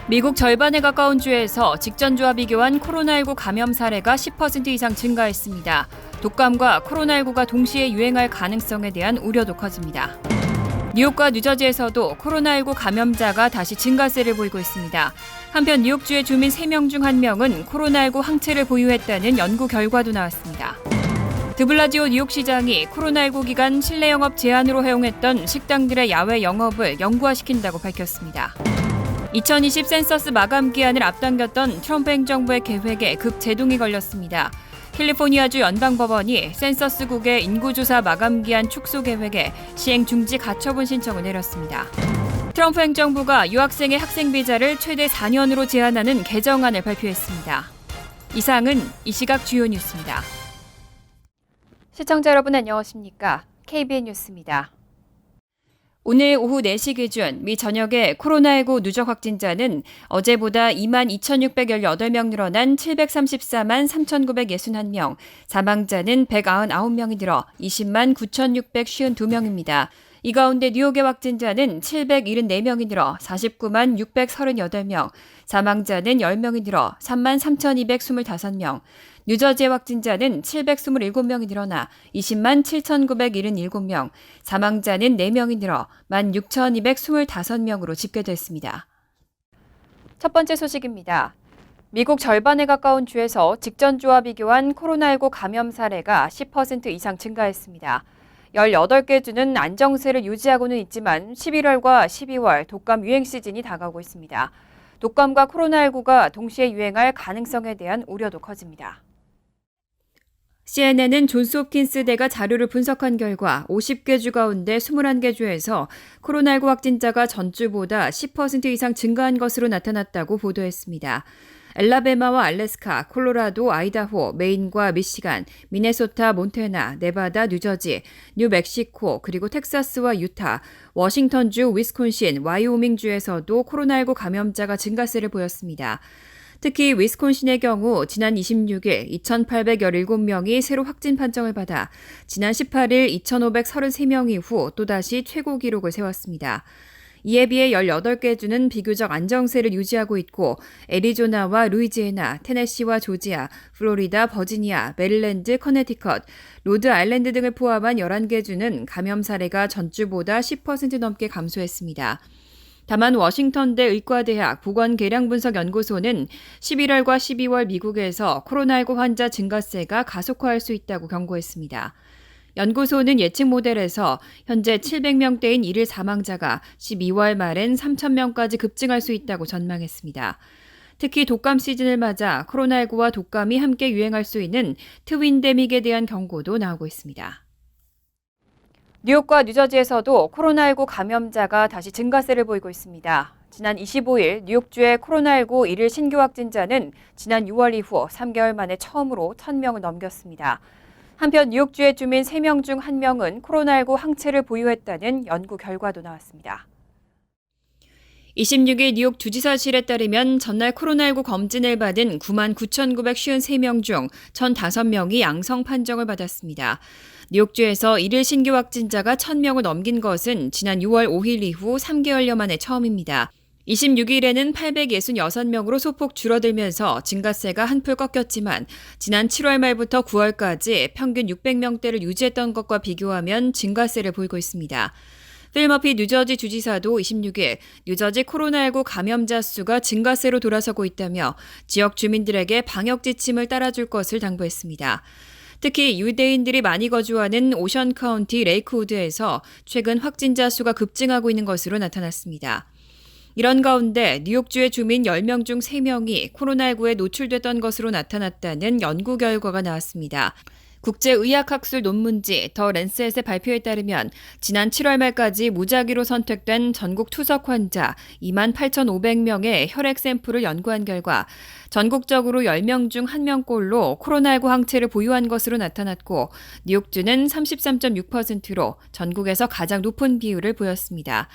미국 절반에 가까운 주에서 직전주와 비교한 코로나19 감염 사례가 10% 이상 증가했습니다. 독감과 코로나19가 동시에 유행할 가능성에 대한 우려도 커집니다. 뉴욕과 뉴저지에서도 코로나19 감염자가 다시 증가세를 보이고 있습니다. 한편 뉴욕주의 주민 3명 중 1명은 코로나19 항체를 보유했다는 연구 결과도 나왔습니다. 드블라지오 뉴욕시장이 코로나19 기간 실내 영업 제한으로 허용했던 식당들의 야외 영업을 영구화시킨다고 밝혔습니다. 2020 센서스 마감 기한을 앞당겼던 트럼프 행정부의 계획에 급제동이 걸렸습니다. 캘리포니아주 연방법원이 센서스국의 인구조사 마감 기한 축소 계획에 시행 중지 가처분 신청을 내렸습니다. 트럼프 행정부가 유학생의 학생 비자를 최대 4년으로 제한하는 개정안을 발표했습니다. 이상은 이 시각 주요 뉴스입니다. 시청자 여러분 안녕하십니까? KBN 뉴스입니다. 오늘 오후 4시 기준 미 전역의 코로나19 누적 확진자는 어제보다 22,618명 늘어난 734만 3,961명, 사망자는 199명이 늘어 20만 9,652명입니다. 이 가운데 뉴욕의 확진자는 774명이 늘어 49만 638명, 사망자는 10명이 늘어 3만 3,225명, 뉴저지의 확진자는 727명이 늘어나 20만 7,977명, 사망자는 4명이 늘어 16,225명으로 집계됐습니다. 첫 번째 소식입니다. 미국 절반에 가까운 주에서 직전주와 비교한 코로나19 감염 사례가 10% 이상 증가했습니다. 18개 주는 안정세를 유지하고는 있지만 11월과 12월 독감 유행 시즌이 다가오고 있습니다. 독감과 코로나19가 동시에 유행할 가능성에 대한 우려도 커집니다. CNN은 존스홉킨스대가 자료를 분석한 결과 50개 주 가운데 21개 주에서 코로나19 확진자가 전주보다 10% 이상 증가한 것으로 나타났다고 보도했습니다. 엘라베마와 알래스카, 콜로라도, 아이다호, 메인과 미시간, 미네소타, 몬태나, 네바다, 뉴저지, 뉴멕시코, 그리고 텍사스와 유타, 워싱턴주, 위스콘신, 와이오밍주에서도 코로나19 감염자가 증가세를 보였습니다. 특히 위스콘신의 경우 지난 26일 2,817명이 새로 확진 판정을 받아 지난 18일 2,533명 이후 또다시 최고 기록을 세웠습니다. 이에 비해 18개 주는 비교적 안정세를 유지하고 있고 애리조나와 루이지애나, 테네시와 조지아, 플로리다, 버지니아, 메릴랜드, 커네티컷, 로드아일랜드 등을 포함한 11개 주는 감염 사례가 전주보다 10% 넘게 감소했습니다. 다만 워싱턴대 의과대학 보건계량분석연구소는 11월과 12월 미국에서 코로나19 환자 증가세가 가속화할 수 있다고 경고했습니다. 연구소는 예측 모델에서 현재 700명대인 일일 사망자가 12월 말엔 3,000명까지 급증할 수 있다고 전망했습니다. 특히 독감 시즌을 맞아 코로나19와 독감이 함께 유행할 수 있는 트윈데믹에 대한 경고도 나오고 있습니다. 뉴욕과 뉴저지에서도 코로나19 감염자가 다시 증가세를 보이고 있습니다. 지난 25일 뉴욕주의 코로나19 일일 신규 확진자는 지난 6월 이후 3개월 만에 처음으로 1,000명을 넘겼습니다. 한편 뉴욕주의 주민 3명 중 1명은 코로나19 항체를 보유했다는 연구 결과도 나왔습니다. 26일 뉴욕 주지사실에 따르면 전날 코로나19 검진을 받은 99,953명 중 1,005명이 양성 판정을 받았습니다. 뉴욕주에서 일일 신규 확진자가 1,000명을 넘긴 것은 지난 6월 5일 이후 3개월여 만에 처음입니다. 26일에는 866명으로 소폭 줄어들면서 증가세가 한풀 꺾였지만 지난 7월 말부터 9월까지 평균 600명대를 유지했던 것과 비교하면 증가세를 보이고 있습니다. 필 머피 뉴저지 주지사도 26일 뉴저지 코로나19 감염자 수가 증가세로 돌아서고 있다며 지역 주민들에게 방역 지침을 따라줄 것을 당부했습니다. 특히 유대인들이 많이 거주하는 오션 카운티 레이크우드에서 최근 확진자 수가 급증하고 있는 것으로 나타났습니다. 이런 가운데 뉴욕주의 주민 10명 중 3명이 코로나19에 노출됐던 것으로 나타났다는 연구 결과가 나왔습니다. 국제의학학술 논문지 더 랜셋의 발표에 따르면 지난 7월 말까지 무작위로 선택된 전국 투석 환자 28,500명의 혈액 샘플을 연구한 결과 전국적으로 10명 중 1명꼴로 코로나19 항체를 보유한 것으로 나타났고 뉴욕주는 33.6%로 전국에서 가장 높은 비율을 보였습니다.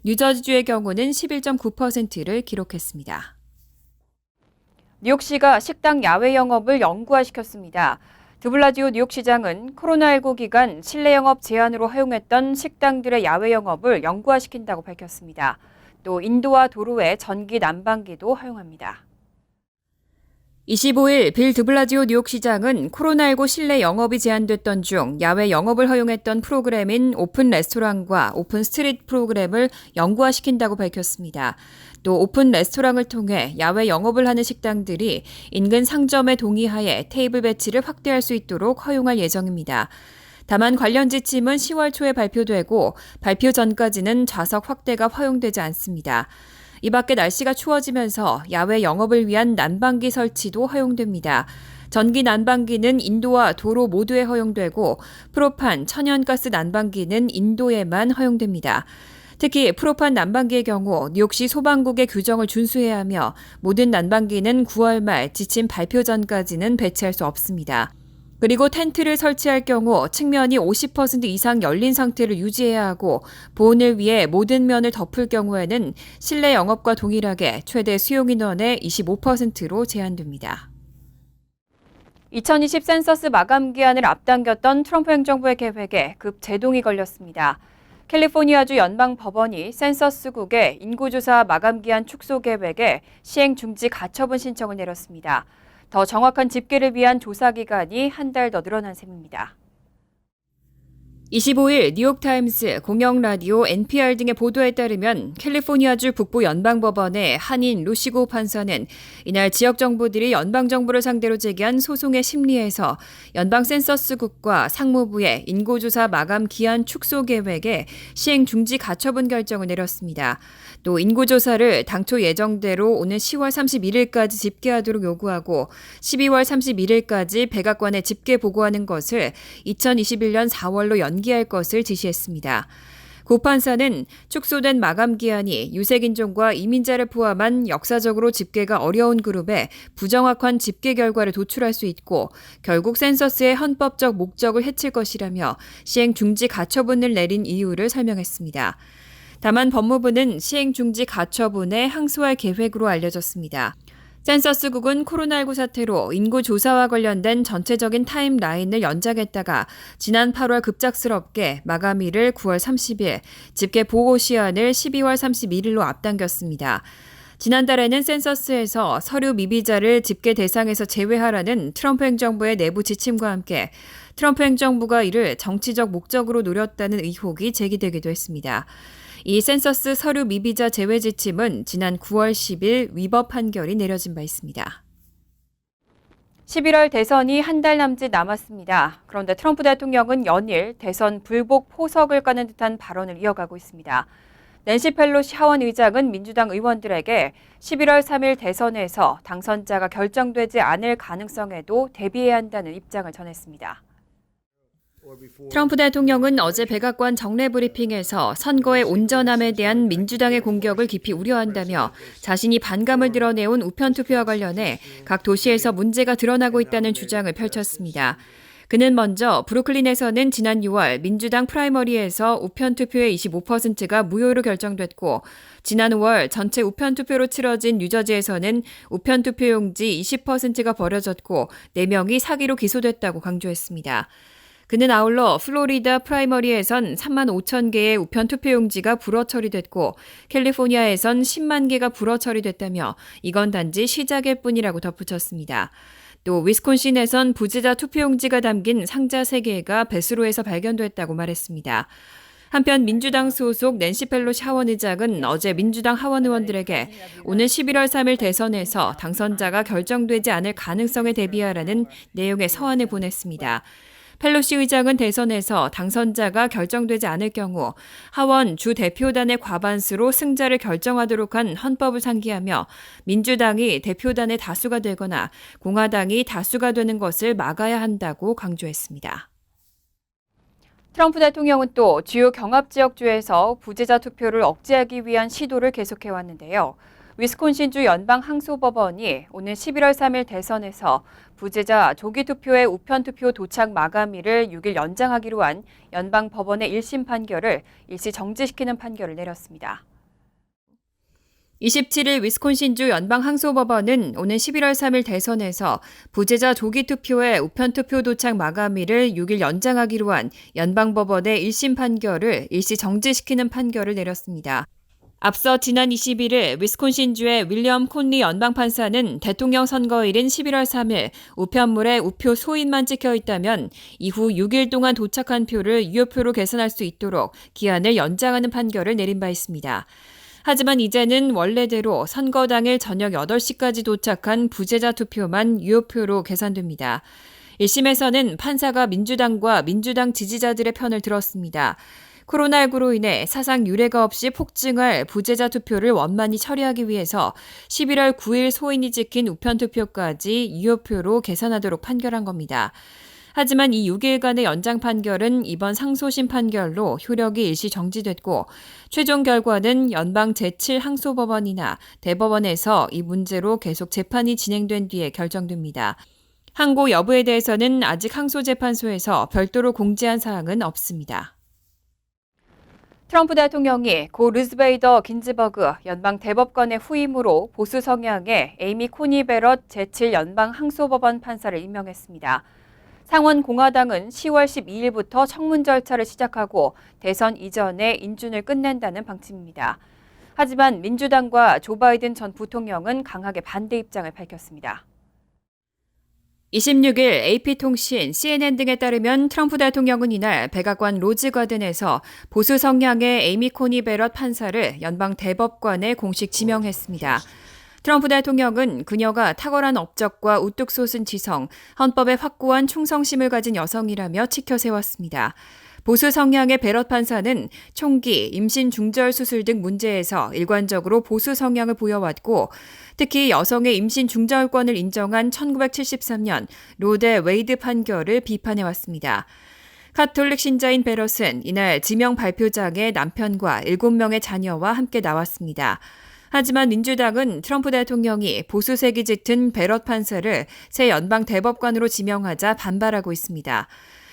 뉴저지주의 경우는 11.9%를 기록했습니다. 뉴욕시가 식당 야외 영업을 영구화시켰습니다. 드블라지오 뉴욕시장은 코로나19 기간 실내 영업 제한으로 허용했던 식당들의 야외 영업을 영구화시킨다고 밝혔습니다. 또 인도와 도로의 전기 난방기도 허용합니다. 25일 빌 드블라지오 뉴욕시장은 코로나19 실내 영업이 제한됐던 중 야외 영업을 허용했던 프로그램인 오픈 레스토랑과 오픈 스트릿 프로그램을 영구화시킨다고 밝혔습니다. 또 오픈 레스토랑을 통해 야외 영업을 하는 식당들이 인근 상점의 동의하에 테이블 배치를 확대할 수 있도록 허용할 예정입니다. 다만 관련 지침은 10월 초에 발표되고 발표 전까지는 좌석 확대가 허용되지 않습니다. 이 밖에 날씨가 추워지면서 야외 영업을 위한 난방기 설치도 허용됩니다. 전기 난방기는 인도와 도로 모두에 허용되고 프로판, 천연가스 난방기는 인도에만 허용됩니다. 특히 프로판 난방기의 경우 뉴욕시 소방국의 규정을 준수해야 하며 모든 난방기는 9월 말 지침 발표 전까지는 배치할 수 없습니다. 그리고 텐트를 설치할 경우 측면이 50% 이상 열린 상태를 유지해야 하고 보온을 위해 모든 면을 덮을 경우에는 실내 영업과 동일하게 최대 수용 인원의 25%로 제한됩니다. 2020 센서스 마감 기한을 앞당겼던 트럼프 행정부의 계획에 급 제동이 걸렸습니다. 캘리포니아주 연방법원이 센서스국의 인구조사 마감 기한 축소 계획에 시행 중지 가처분 신청을 내렸습니다. 더 정확한 집계를 위한 조사 기간이 한 달 더 늘어난 셈입니다. 25일 뉴욕타임스, 공영라디오, NPR 등의 보도에 따르면 캘리포니아주 북부 연방법원의 한인 루시고 판사는 이날 지역 정부들이 연방정부를 상대로 제기한 소송의 심리에서 연방 센서스국과 상무부의 인구조사 마감 기한 축소 계획에 시행 중지 가처분 결정을 내렸습니다. 또 인구조사를 당초 예정대로 오는 10월 31일까지 집계하도록 요구하고 12월 31일까지 백악관에 집계 보고하는 것을 2021년 4월로 연기할 것을 지시했습니다. 고 판사는 축소된 마감 기한이 유색인종과 이민자를 포함한 역사적으로 집계가 어려운 그룹에 부정확한 집계 결과를 도출할 수 있고 결국 센서스의 헌법적 목적을 해칠 것이라며 시행 중지 가처분을 내린 이유를 설명했습니다. 다만 법무부는 시행 중지 가처분에 항소할 계획으로 알려졌습니다. 센서스국은 코로나19 사태로 인구 조사와 관련된 전체적인 타임라인을 연장했다가 지난 8월 급작스럽게 마감일을 9월 30일, 집계 보고 시한을 12월 31일로 앞당겼습니다. 지난달에는 센서스에서 서류 미비자를 집계 대상에서 제외하라는 트럼프 행정부의 내부 지침과 함께 트럼프 행정부가 이를 정치적 목적으로 노렸다는 의혹이 제기되기도 했습니다. 이 센서스 서류 미비자 제외 지침은 지난 9월 10일 위법 판결이 내려진 바 있습니다. 11월 대선이 한 달 남짓 남았습니다. 그런데 트럼프 대통령은 연일 대선 불복 포석을 까는 듯한 발언을 이어가고 있습니다. 낸시 펠로시 하원 의장은 민주당 의원들에게 11월 3일 대선에서 당선자가 결정되지 않을 가능성에도 대비해야 한다는 입장을 전했습니다. 트럼프 대통령은 어제 백악관 정례 브리핑에서 선거의 온전함에 대한 민주당의 공격을 깊이 우려한다며 자신이 반감을 드러내온 우편투표와 관련해 각 도시에서 문제가 드러나고 있다는 주장을 펼쳤습니다. 그는 먼저 브루클린에서는 지난 6월 민주당 프라이머리에서 우편투표의 25%가 무효로 결정됐고 지난 5월 전체 우편투표로 치러진 뉴저지에서는 우편투표용지 20%가 버려졌고 4명이 사기로 기소됐다고 강조했습니다. 그는 아울러 플로리다 프라이머리에선 3만 5천 개의 우편 투표용지가 불어 처리됐고 캘리포니아에선 10만 개가 불어 처리됐다며 이건 단지 시작일 뿐이라고 덧붙였습니다. 또 위스콘신에선 부재자 투표용지가 담긴 상자 3개가 배수로에서 발견됐다고 말했습니다. 한편 민주당 소속 낸시 펠로시 하원 의장은 어제 민주당 하원 의원들에게 오는 11월 3일 대선에서 당선자가 결정되지 않을 가능성에 대비하라는 내용의 서한을 보냈습니다. 펠로시 의장은 대선에서 당선자가 결정되지 않을 경우 하원 주 대표단의 과반수로 승자를 결정하도록 한 헌법을 상기하며 민주당이 대표단의 다수가 되거나 공화당이 다수가 되는 것을 막아야 한다고 강조했습니다. 트럼프 대통령은 또 주요 경합지역주에서 부재자 투표를 억제하기 위한 시도를 계속해왔는데요. 위스콘신주 연방항소법원이 오는 11월 3일 대선에서 부재자 조기투표의 우편투표 도착 마감일을 6일 연장하기로 한 연방법원의 1심 판결을 일시 정지시키는 판결을 내렸습니다. 27일 위스콘신주 연방항소법원은 오는 11월 3일 대선에서 부재자 조기투표의 우편투표 도착 마감일을 6일 연장하기로 한 연방법원의 1심 판결을 일시 정지시키는 판결을 내렸습니다. 앞서 지난 21일 위스콘신주의 윌리엄 콘리 연방판사는 대통령 선거일인 11월 3일 우편물에 우표 소인만 찍혀 있다면 이후 6일 동안 도착한 표를 유효표로 계산할 수 있도록 기한을 연장하는 판결을 내린 바 있습니다. 하지만 이제는 원래대로 선거 당일 저녁 8시까지 도착한 부재자 투표만 유효표로 계산됩니다. 1심에서는 판사가 민주당과 민주당 지지자들의 편을 들었습니다. 코로나19로 인해 사상 유례가 없이 폭증할 부재자 투표를 원만히 처리하기 위해서 11월 9일 소인이 찍힌 우편 투표까지 유효표로 계산하도록 판결한 겁니다. 하지만 이 6일간의 연장 판결은 이번 상소심 판결로 효력이 일시 정지됐고 최종 결과는 연방 제7항소법원이나 대법원에서 이 문제로 계속 재판이 진행된 뒤에 결정됩니다. 항고 여부에 대해서는 아직 항소재판소에서 별도로 공지한 사항은 없습니다. 트럼프 대통령이 고 루스베이더 긴즈버그 연방 대법관의 후임으로 보수 성향의 에이미 코니 베럿 제7연방항소법원 판사를 임명했습니다. 상원 공화당은 10월 12일부터 청문 절차를 시작하고 대선 이전에 인준을 끝낸다는 방침입니다. 하지만 민주당과 조 바이든 전 부통령은 강하게 반대 입장을 밝혔습니다. 26일 AP통신, CNN 등에 따르면 트럼프 대통령은 이날 백악관 로즈가든에서 보수 성향의 에이미 코니 베럿 판사를 연방 대법관에 공식 지명했습니다. 트럼프 대통령은 그녀가 탁월한 업적과 우뚝 솟은 지성, 헌법에 확고한 충성심을 가진 여성이라며 치켜 세웠습니다. 보수 성향의 베럿 판사는 총기, 임신 중절 수술 등 문제에서 일관적으로 보수 성향을 보여왔고 특히 여성의 임신 중절권을 인정한 1973년 로데 웨이드 판결을 비판해왔습니다. 카톨릭 신자인 베럿은 이날 지명 발표장에 남편과 7명의 자녀와 함께 나왔습니다. 하지만 민주당은 트럼프 대통령이 보수색이 짙은 베럿 판사를 새 연방 대법관으로 지명하자 반발하고 있습니다.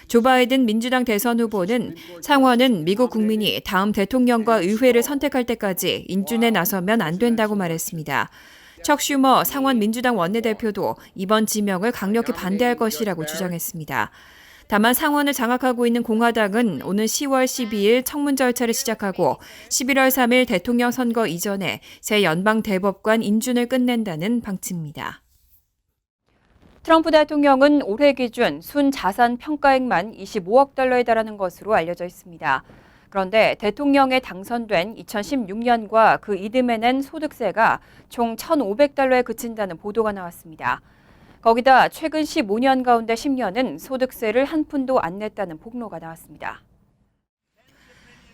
조 바이든 민주당 대선 후보는 상원은 미국 국민이 다음 대통령과 의회를 선택할 때까지 인준에 나서면 안 된다고 말했습니다. 척 슈머 상원 민주당 원내대표도 이번 지명을 강력히 반대할 것이라고 주장했습니다. 다만 상원을 장악하고 있는 공화당은 오는 10월 12일 청문 절차를 시작하고 11월 3일 대통령 선거 이전에 새 연방 대법관 인준을 끝낸다는 방침입니다. 트럼프 대통령은 올해 기준 순자산 평가액만 25억 달러에 달하는 것으로 알려져 있습니다. 그런데 대통령에 당선된 2016년과 그 이듬해 낸 소득세가 총 1,500달러에 그친다는 보도가 나왔습니다. 거기다 최근 15년 가운데 10년은 소득세를 한 푼도 안 냈다는 폭로가 나왔습니다.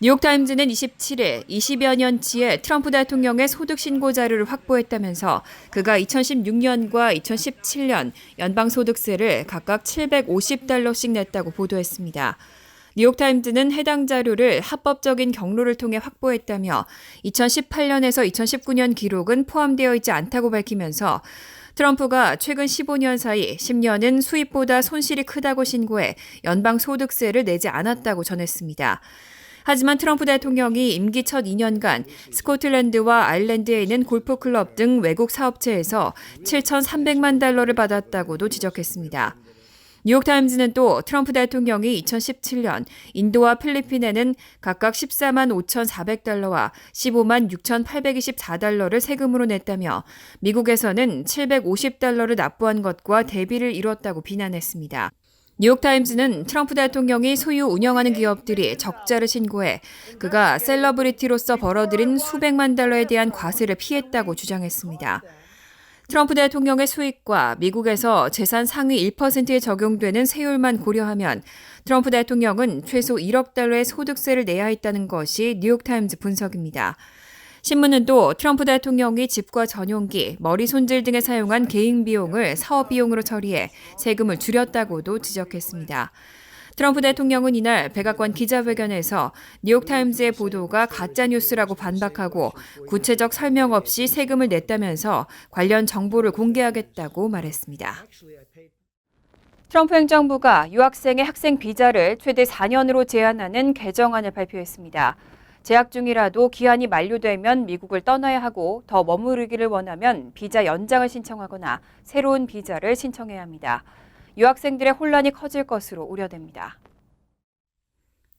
뉴욕타임즈는 27일 20여 년치의 트럼프 대통령의 소득 신고 자료를 확보했다면서 그가 2016년과 2017년 연방소득세를 각각 750달러씩 냈다고 보도했습니다. 뉴욕타임즈는 해당 자료를 합법적인 경로를 통해 확보했다며 2018년에서 2019년 기록은 포함되어 있지 않다고 밝히면서 트럼프가 최근 15년 사이 10년은 수입보다 손실이 크다고 신고해 연방소득세를 내지 않았다고 전했습니다. 하지만 트럼프 대통령이 임기 첫 2년간 스코틀랜드와 아일랜드에 있는 골프클럽 등 외국 사업체에서 7,300만 달러를 받았다고도 지적했습니다. 뉴욕타임즈는 또 트럼프 대통령이 2017년 인도와 필리핀에는 각각 14만 5,400달러와 15만 6,824달러를 세금으로 냈다며 미국에서는 750달러를 납부한 것과 대비를 이뤘다고 비난했습니다. 뉴욕타임즈는 트럼프 대통령이 소유 운영하는 기업들이 적자를 신고해 그가 셀러브리티로서 벌어들인 수백만 달러에 대한 과세를 피했다고 주장했습니다. 트럼프 대통령의 수익과 미국에서 재산 상위 1%에 적용되는 세율만 고려하면 트럼프 대통령은 최소 1억 달러의 소득세를 내야 했다는 것이 뉴욕타임즈 분석입니다. 신문은 또 트럼프 대통령이 집과 전용기, 머리 손질 등에 사용한 개인 비용을 사업 비용으로 처리해 세금을 줄였다고도 지적했습니다. 트럼프 대통령은 이날 백악관 기자회견에서 뉴욕타임즈의 보도가 가짜뉴스라고 반박하고 구체적 설명 없이 세금을 냈다면서 관련 정보를 공개하겠다고 말했습니다. 트럼프 행정부가 유학생의 학생 비자를 최대 4년으로 제한하는 개정안을 발표했습니다. 재학 중이라도 기한이 만료되면 미국을 떠나야 하고 더 머무르기를 원하면 비자 연장을 신청하거나 새로운 비자를 신청해야 합니다. 유학생들의 혼란이 커질 것으로 우려됩니다.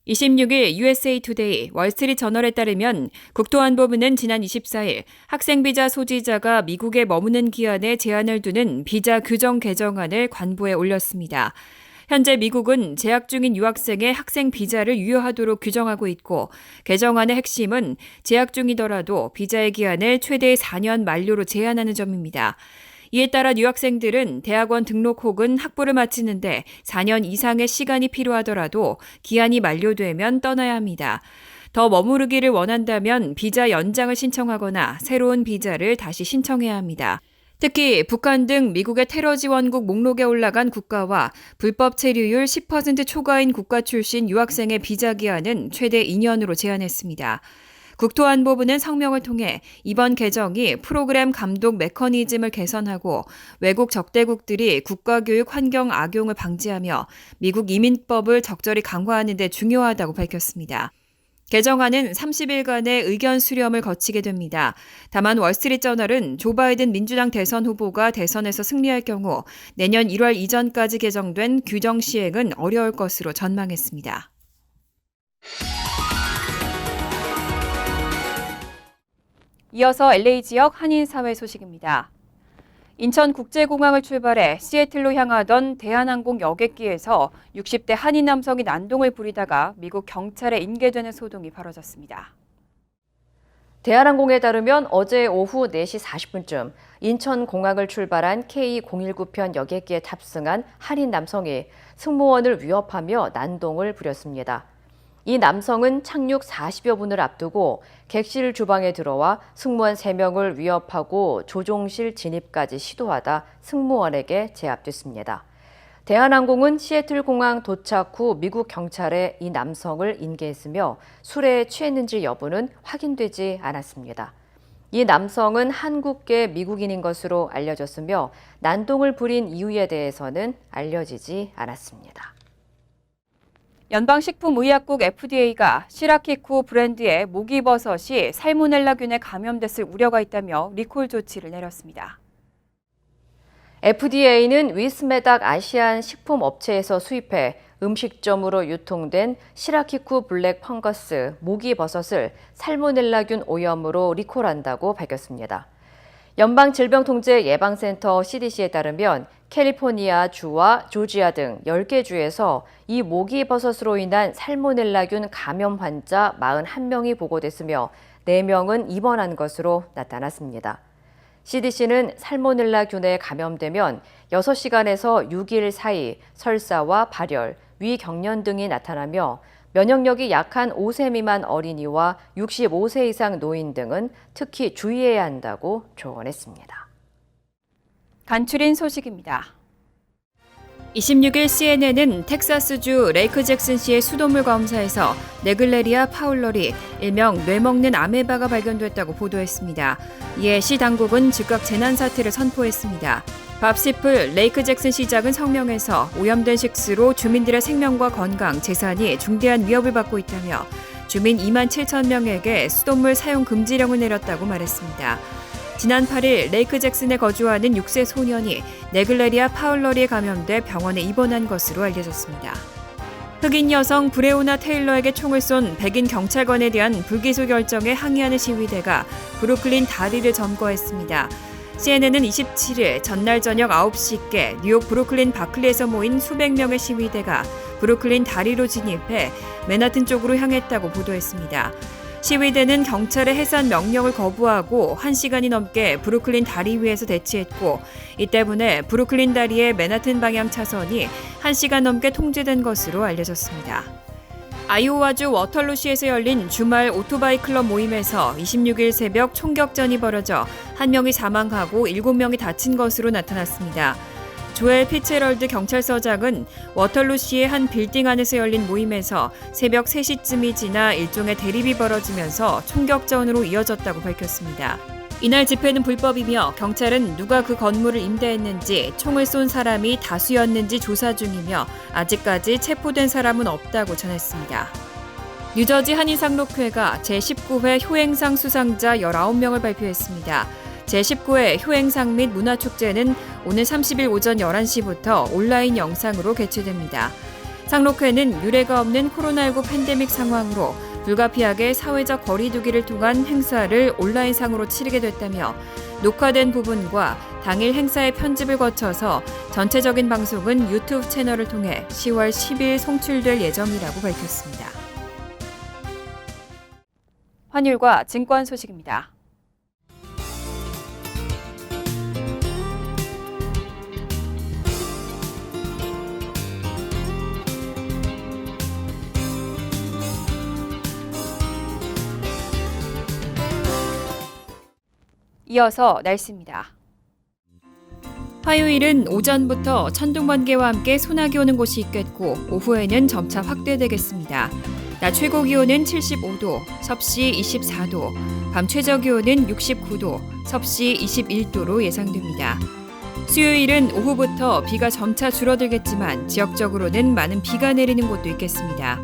26일 USA 투데이 월스트리트저널에 따르면 국토안보부는 지난 24일 학생비자 소지자가 미국에 머무는 기한에 제한을 두는 비자 규정 개정안을 관보에 올렸습니다. 현재 미국은 재학 중인 유학생의 학생 비자를 유효하도록 규정하고 있고 개정안의 핵심은 재학 중이더라도 비자의 기한을 최대 4년 만료로 제한하는 점입니다. 이에 따라 유학생들은 대학원 등록 혹은 학부를 마치는데 4년 이상의 시간이 필요하더라도 기한이 만료되면 떠나야 합니다. 더 머무르기를 원한다면 비자 연장을 신청하거나 새로운 비자를 다시 신청해야 합니다. 특히 북한 등 미국의 테러 지원국 목록에 올라간 국가와 불법 체류율 10% 초과인 국가 출신 유학생의 비자 기한은 최대 2년으로 제한했습니다. 국토안보부는 성명을 통해 이번 개정이 프로그램 감독 메커니즘을 개선하고 외국 적대국들이 국가교육 환경 악용을 방지하며 미국 이민법을 적절히 강화하는 데 중요하다고 밝혔습니다. 개정안은 30일간의 의견 수렴을 거치게 됩니다. 다만 월스트리트저널은 조 바이든 민주당 대선 후보가 대선에서 승리할 경우 내년 1월 이전까지 개정된 규정 시행은 어려울 것으로 전망했습니다. 이어서 LA 지역 한인사회 소식입니다. 인천국제공항을 출발해 시애틀로 향하던 대한항공 여객기에서 60대 한인 남성이 난동을 부리다가 미국 경찰에 인계되는 소동이 벌어졌습니다. 대한항공에 따르면 어제 오후 4시 40분쯤 인천공항을 출발한 K019편 여객기에 탑승한 한인 남성이 승무원을 위협하며 난동을 부렸습니다. 이 남성은 착륙 40여 분을 앞두고 객실 주방에 들어와 승무원 3명을 위협하고 조종실 진입까지 시도하다 승무원에게 제압됐습니다. 대한항공은 시애틀 공항 도착 후 미국 경찰에 이 남성을 인계했으며 술에 취했는지 여부는 확인되지 않았습니다. 이 남성은 한국계 미국인인 것으로 알려졌으며 난동을 부린 이유에 대해서는 알려지지 않았습니다. 연방식품의약국 FDA가 시라키쿠 브랜드의 모기버섯이 살모넬라균에 감염됐을 우려가 있다며 리콜 조치를 내렸습니다. FDA는 위스메닥 아시안 식품업체에서 수입해 음식점으로 유통된 시라키쿠 블랙 펑거스 모기버섯을 살모넬라균 오염으로 리콜한다고 밝혔습니다. 연방질병통제예방센터 CDC에 따르면 캘리포니아 주와 조지아 등 10개 주에서 이 모기버섯으로 인한 살모넬라균 감염 환자 41명이 보고됐으며 4명은 입원한 것으로 나타났습니다. CDC는 살모넬라균에 감염되면 6시간에서 6일 사이 설사와 발열, 위경련 등이 나타나며 면역력이 약한 5세 미만 어린이와 65세 이상 노인 등은 특히 주의해야 한다고 조언했습니다. 간추린 소식입니다. 26일 CNN은 텍사스주 레이크 잭슨시의 수돗물 검사에서 네글레리아 파울러리, 일명 뇌먹는 아메바가 발견됐다고 보도했습니다. 이에 시 당국은 즉각 재난사태를 선포했습니다. 밥시플 레이크 잭슨 시장은 성명에서 오염된 식수로 주민들의 생명과 건강, 재산이 중대한 위협을 받고 있다며 주민 2만 7천 명에게 수돗물 사용 금지령을 내렸다고 말했습니다. 지난 8일 레이크 잭슨에 거주하는 6세 소년이 네글레리아 파울러리에 감염돼 병원에 입원한 것으로 알려졌습니다. 흑인 여성 브레오나 테일러에게 총을 쏜 백인 경찰관에 대한 불기소 결정에 항의하는 시위대가 브루클린 다리를 점거했습니다. CNN은 27일 전날 저녁 9시께 뉴욕 브루클린 바클리에서 모인 수백 명의 시위대가 브루클린 다리로 진입해 맨하튼 쪽으로 향했다고 보도했습니다. 시위대는 경찰의 해산 명령을 거부하고 1시간이 넘게 브루클린 다리 위에서 대치했고 이 때문에 브루클린 다리의 맨하튼 방향 차선이 1시간 넘게 통제된 것으로 알려졌습니다. 아이오와주 워털루시에서 열린 주말 오토바이 클럽 모임에서 26일 새벽 총격전이 벌어져 1명이 사망하고 7명이 다친 것으로 나타났습니다. 조엘 피츠헤럴드 경찰서장은 워털루시의 한 빌딩 안에서 열린 모임에서 새벽 3시쯤이 지나 일종의 대립이 벌어지면서 총격전으로 이어졌다고 밝혔습니다. 이날 집회는 불법이며 경찰은 누가 그 건물을 임대했는지 총을 쏜 사람이 다수였는지 조사 중이며 아직까지 체포된 사람은 없다고 전했습니다. 뉴저지 한인상록회가 제19회 효행상 수상자 19명을 발표했습니다. 제19회 효행상 및 문화축제는 오늘 30일 오전 11시부터 온라인 영상으로 개최됩니다. 상록회는 유례가 없는 코로나19 팬데믹 상황으로 불가피하게 사회적 거리 두기를 통한 행사를 온라인상으로 치르게 됐다며 녹화된 부분과 당일 행사의 편집을 거쳐서 전체적인 방송은 유튜브 채널을 통해 10월 10일 송출될 예정이라고 밝혔습니다. 환율과 증권 소식입니다. 이어서 날씨입니다. 화요일은 오전부터 천둥 번개와 함께 소나기 오는 곳이 있겠고 오후에는 점차 확대되겠습니다. 낮 최고 기온은 75도, 섭씨 24도, 밤 최저 기온은 69도, 섭씨 21도로 예상됩니다. 수요일은 오후부터 비가 점차 줄어들겠지만 지역적으로는 많은 비가 내리는 곳도 있겠습니다.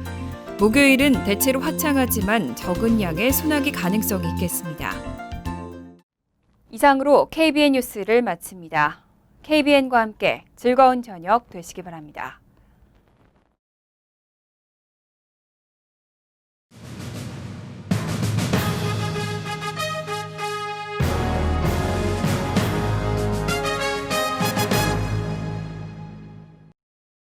목요일은 대체로 화창하지만 적은 양의 소나기 가능성이 있겠습니다. 이상으로 KBN 뉴스를 마칩니다. KBN과 함께 즐거운 저녁 되시기 바랍니다.